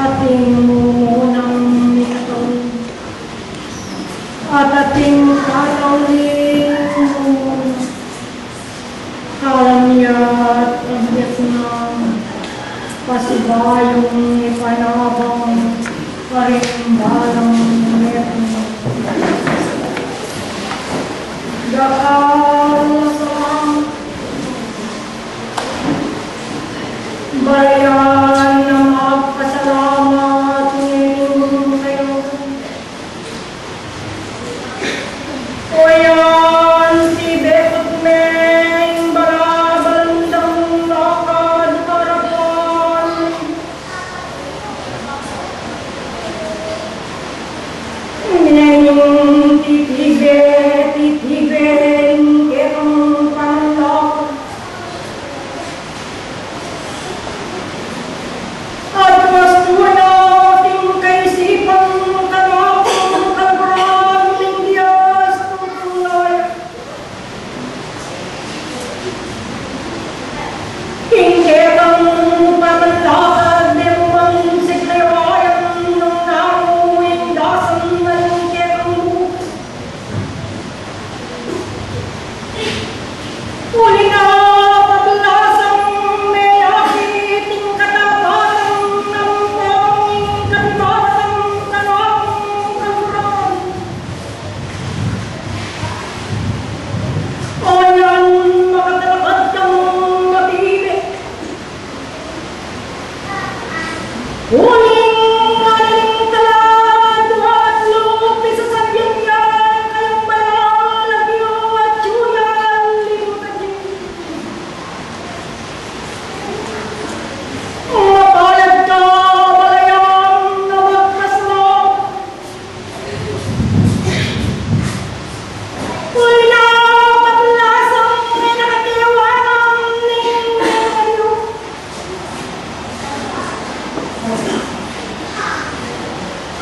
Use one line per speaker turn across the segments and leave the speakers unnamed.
ating munang ito at ating kalawin kalamiat ang Vietnam pasibayong ipanabang parimbalang meron dakal sa bayan na magpasalamat ngayon kayo. O yan, si Bekot Meng, barabandang lakad harapan. Ngayong titibin, kerong panlakad. At gusto natin kaisipang kalakong karaming Diyos tutulay. Hindi kang pamalakad ng mga siklewayan ng namuing dasan ng kerang bukas. Uli na paglasang may akiting katapatan ng panging kanibatan kanakong kaluran. O yan, makatalakad kang matibig. Uling aling talad, at lupi sa sabyan yan, kayang balang lagyo at tsuyan, limutan niyo. Mapalad ka, balayang na magkasama. Uy na paglasang may nakatiwanang ninyo.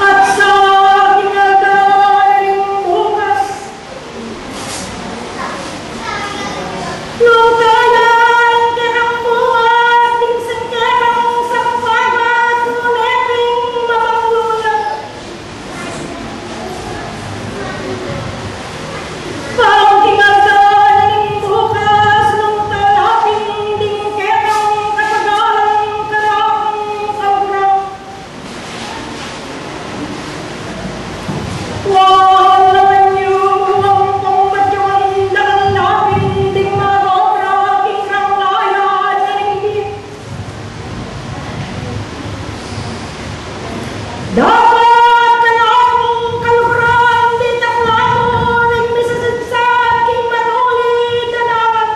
At sa ginagaling bukas, nung kayang kerang buhat, tingsang kerang sampagat, nguneping mapanglulang. Pang ginagaling bukas, nung talaping ding kerang katagalang kalakong kaurang. Wahal naman niyo ang pangmadyang dagang lapin ding magobra kingrang layan na hindi. Dapat kalakong kaluran di taklamo rin misasadsad king manulit na naman.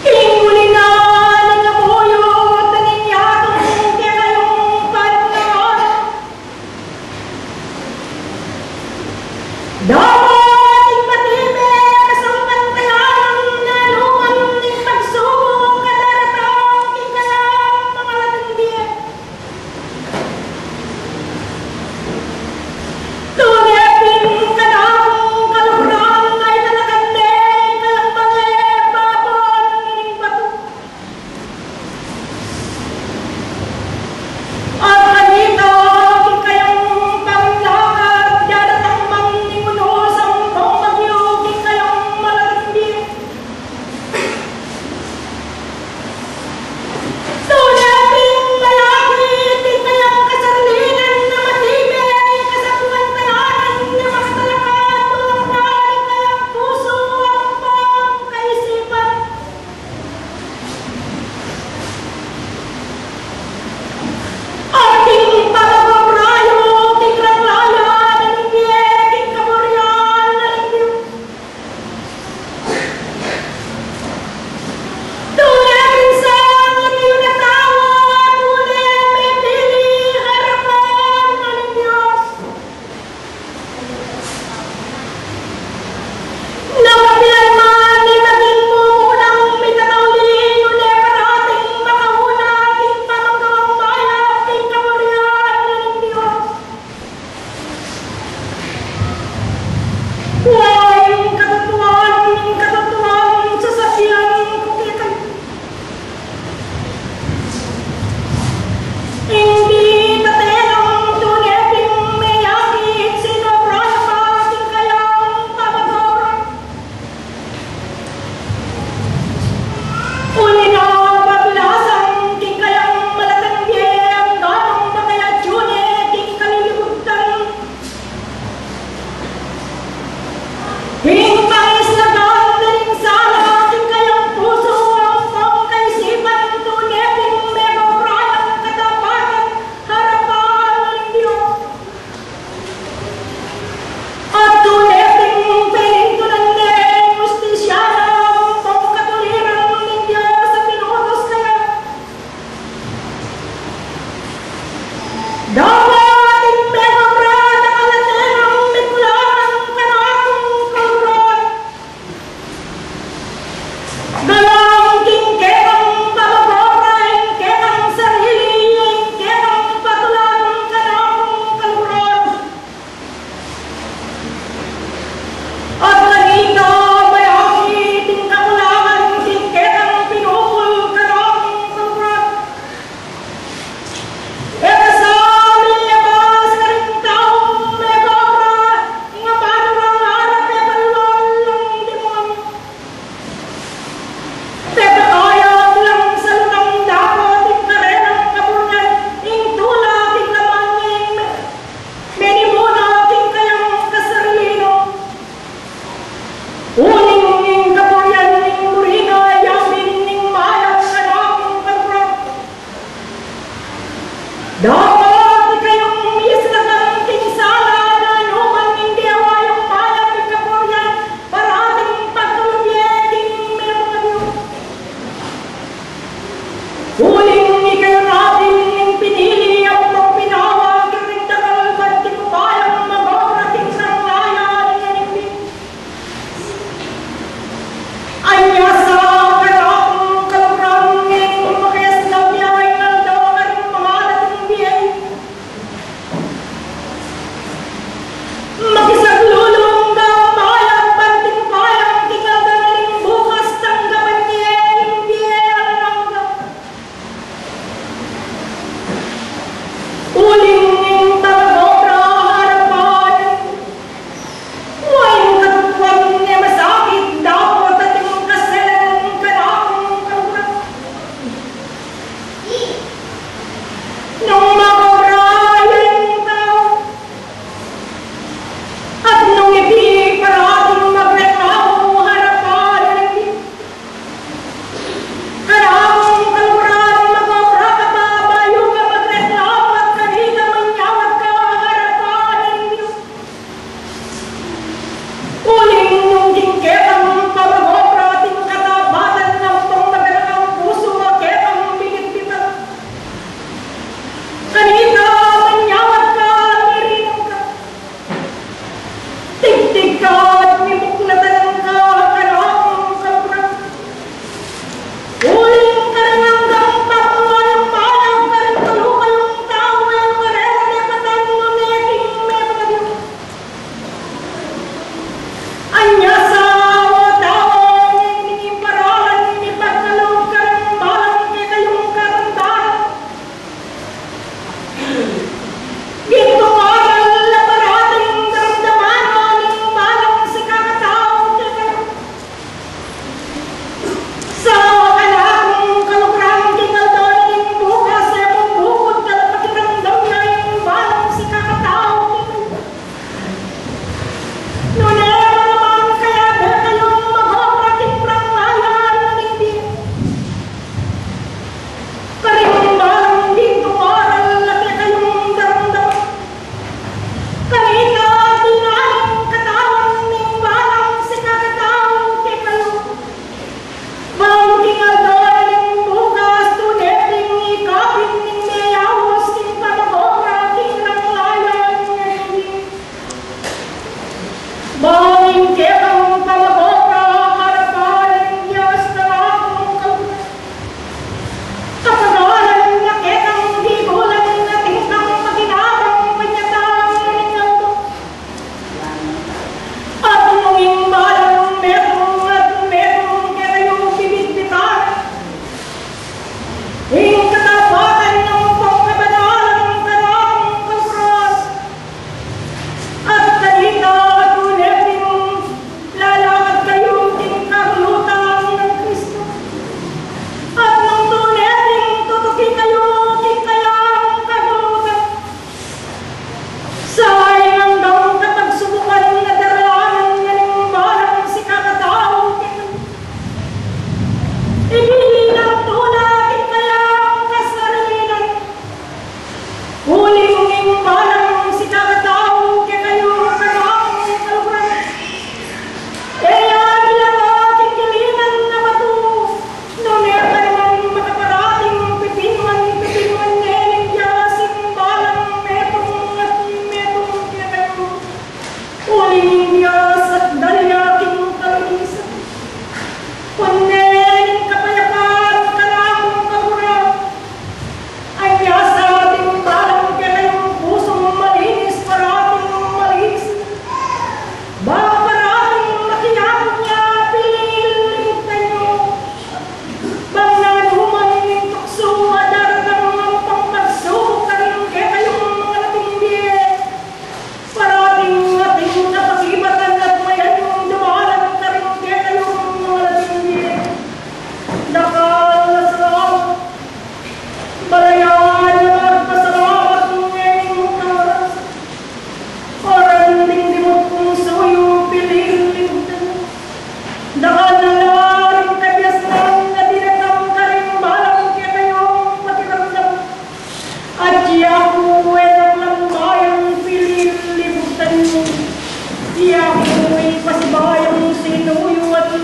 King muli na nangabuyot na ninyatong kayong panangalan. Dapat ipatibig kasangkan tayan na luman ng pagsubok kadaratang king kalang mga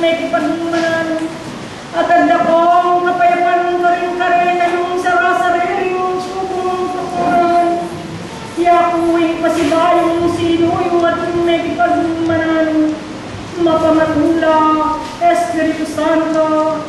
may kipagmanan. At ang dakong kapayapan ka rin anong sarasariling subong kapuran. Yakuwing pasibayong sinuyo at may kipagmanan. Mapamatula, Espiritu Santo,